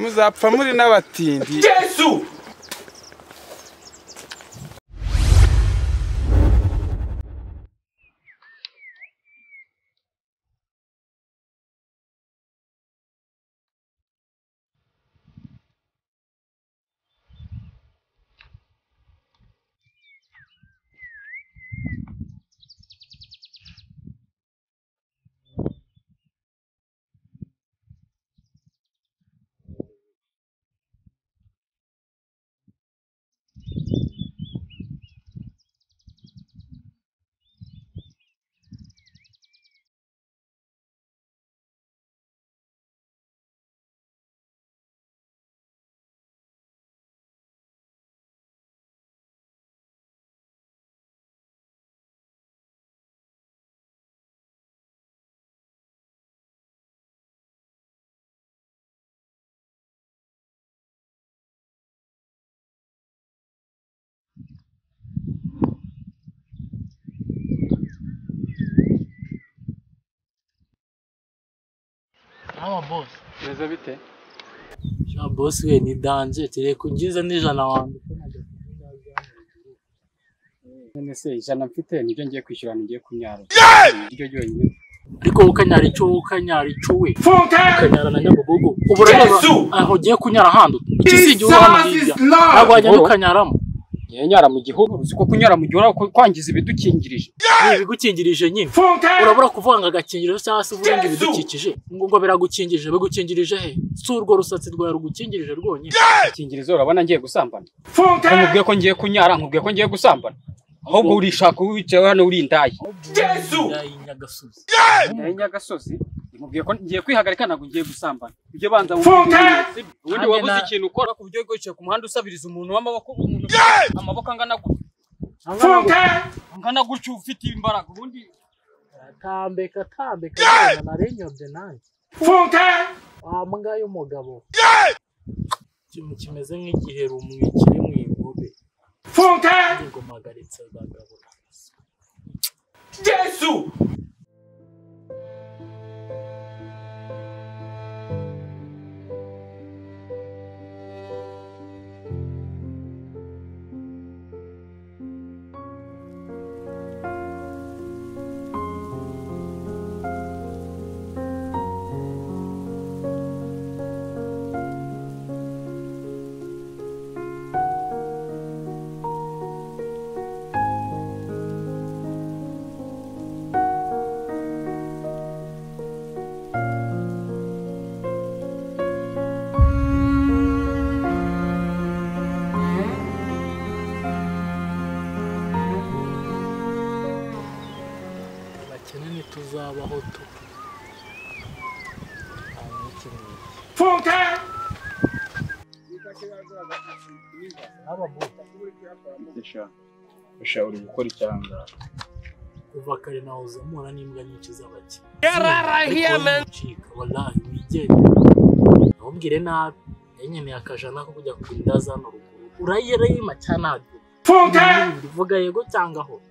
muzapfa muri n'abatindi. Yesu Ama boss. Neza bite? Sha boss we ni danje tere kungiza n'ijana wangu. None se ijana mfite nibyo ngiye kwishyurana ngiye kunyara. Iryo ryonyine. Ariko ukanyara ico we. Ukanyara na Nyabugogo. Uburareba aho giye kunyara hando. Ikisigi hano hirya. Nagwanya ukanyaramo. Nyara mu gihugu uziko kunyara mu gihugu kwangiza ibidukingirije. Ibigukingirije nyine. Urabura kuvanga agakingirije cyangwa se uvuga ibidukikije. Ngo biragukingirije bigukingirije he? Surwo rusatsi rwa rugukingirije rwonyine. Ikingirizo urabona ngiye gusambana. Nkubwiye ko ngiye kunyara nkubwiye ko ngiye gusambana. Ahubwo urishaka wicaye hano uri indayi. Yesu Nyagasozi. Nyagasozi nkubwiye ko ngiye kwihagarika nago ngiye gusambana. Ibyo banza ubundi wabuze ikintu ukora ku buryo gwicaye ku muhanda usabiriza umuntu w'amaboko umuntu amaboko angana gutyo. Angana gutyo ufite imbaraga ubundi Tambeka na renyobye nanjye. Mbwa y'umugabo. Ikintu kimeze nk'igiheru kiri mu igobe. Ngo magaritse bagabo. Yesu Kenene tuzabaho tu. Usha uri gukora icyanga. Kuva kare naho zamura n'imbwa nyinshi z'abaki. Wallahi wigende. Ntumbwire nabi. Yenyene yakajana ko kujya kurinda zano ruguru. Urayera yima cyane. Bivuga yego cyangwa ho.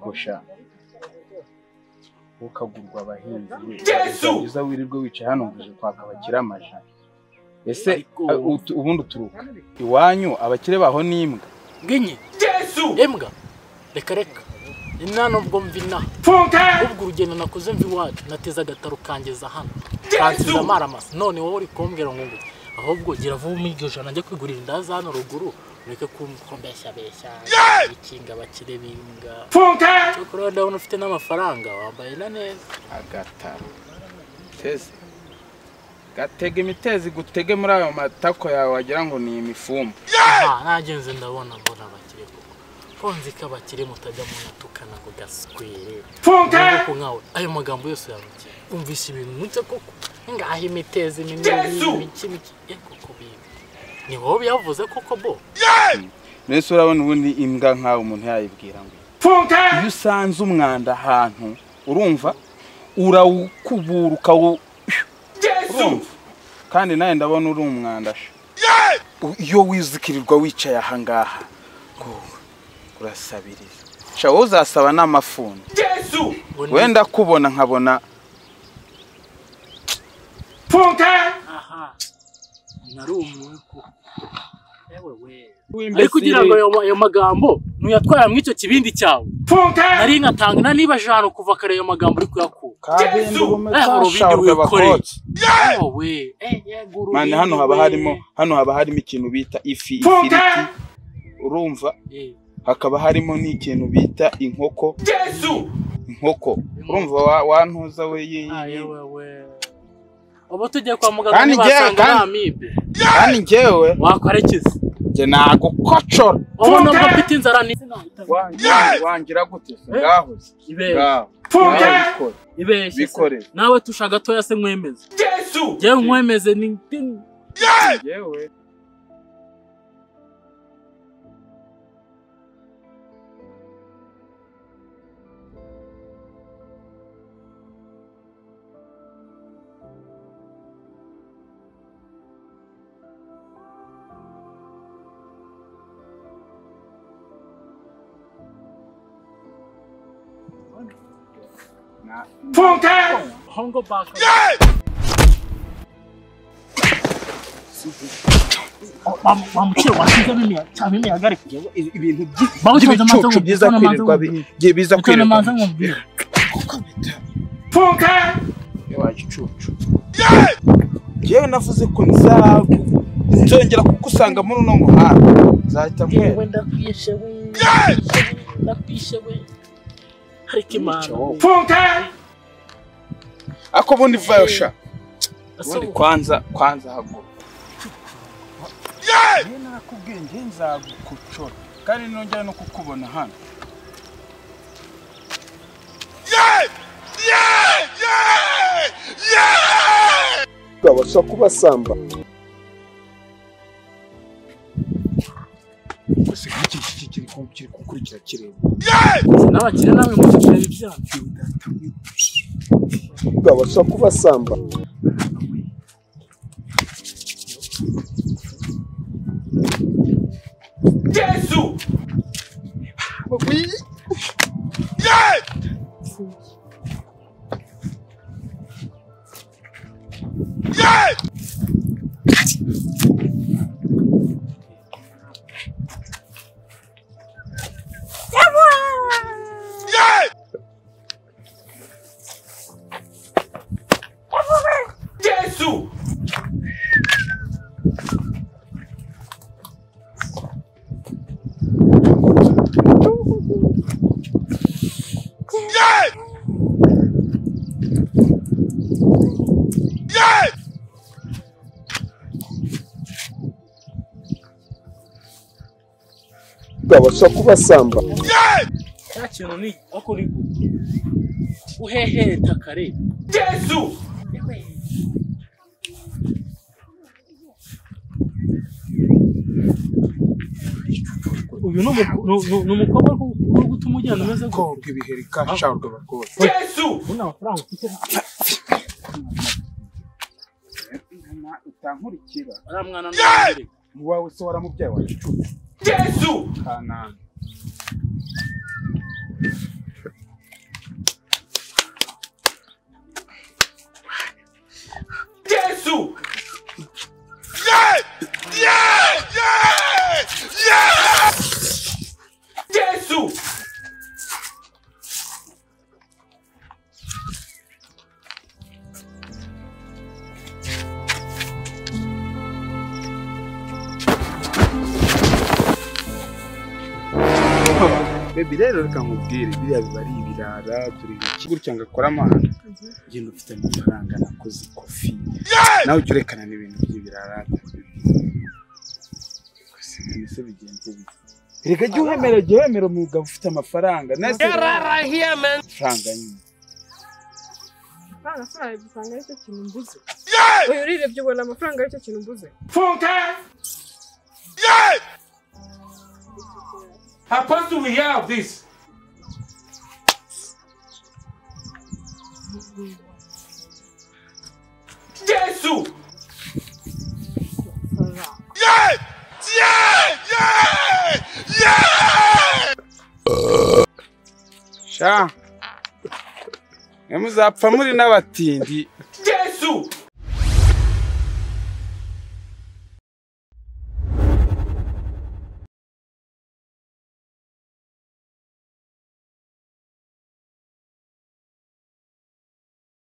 Usha ukagurwa abahinzi uza wirirwe wicaye hano nguje kwaka abakira amaja. Ese ubundi turuka iwanyu abakire baho n'imbwa ngenye Yesu embwa reka inano ubwo mvina ubwo urugendo nakoze mvi wacu nateza agataro kangeza hano kansiza amaramasa none wowe uri kombwera ngo ahubwo gira vuba umigyo jana njye kwigurira indaza hano ruguru ureke kumbeshya ikinga bakire bimbwa cyo ndabona ufite n'amafaranga wambaye na neza agataro teze gatege imitezi gutege muri ayo matako yawe wagira ngo ni imifumba. Nagenze ndabona mbona bakire konzi kabakire mutajya mu natukana ngo gaskwere ko nkawe ayo magambo yose yaruke umvisha ibintu mutse koko ngaho imitezi miki koko bibi ni wowe yavuze koko bo nese urabona ubundi imbwa nkawe umuntu yayibwira ngo iyo usanze umwanda ahantu urumva urawukuburuka urumva kandi nawe ndabona uri umwanda iyo wizikirirwa wicaye aha ngaha urasabiriza sha wowe uzasaba n'amafundo wenda kubona nkabona narumiwe ko ariko kugira ngo ayo magambo ntuyatwara mu icyo kibindi cyawe nari nkatanga niba jano kuva kare ayo magambo uri kuyakura kabindi umekashauga bakotse mane hano haba harimo ikintu bita ifiriti urumva hakaba harimo n'ikintu bita inkoko urumva wantuza we Obo tujye kwa muganga nibasanga amibe kandi njyewe wakwarekeza je nago kocora obo nubwo mfite inzara ni wangira gute ngaho ibeshe bikore nawe tusha gatoya se mwemeze je mwemeze ni yewe Hongo baka Mamukiro wasize mimi cyane mimi yagarika ibintu by'ibicucu byiza kwirirwa biza kwirirwa funka yawagicucu yewe navuze ko nzongera kukusanga muri no muhanda zahita mwe ndakwishe we hariki mana funka ako bundi vayosha ubundi kwanza hago yena nakubwenge nzagukucora kandi nongera no kukubona hano Gabasha kubasamba gusa kiri kukurikira kireba n'abakire namwe mu kireba ibyaha Gabasha kubasamba Yesu Gabasha kubasamba cya kintu ni akuri uheheta kare Yesu uyu numukobwa uri gutuma ujyana umeze ko ibiheri kashauga bakose Yesu una amafaranga ufite utankurikira ara mwana n'umugere wawe se waramubyaye wagicucu Yesu kanana Yesu Yesu Baby rero reka nkubwire biriya biba ari ibirara turi gutya ngakora amahano ngenda ufite amafaranga nakoze kofi nawe ujye urekana n'ibintu by'ibirara se bigenze bite reka jye uhemera umugabo ufite amafaranga nase amafaranga nyine amafaranga dusanga aricyo kintu mbuze oya urirebye ubona amafaranga aricyo kintu mbuze funka How much do we have this? Jesus! Sha. Muzapfa muri n'abatindi.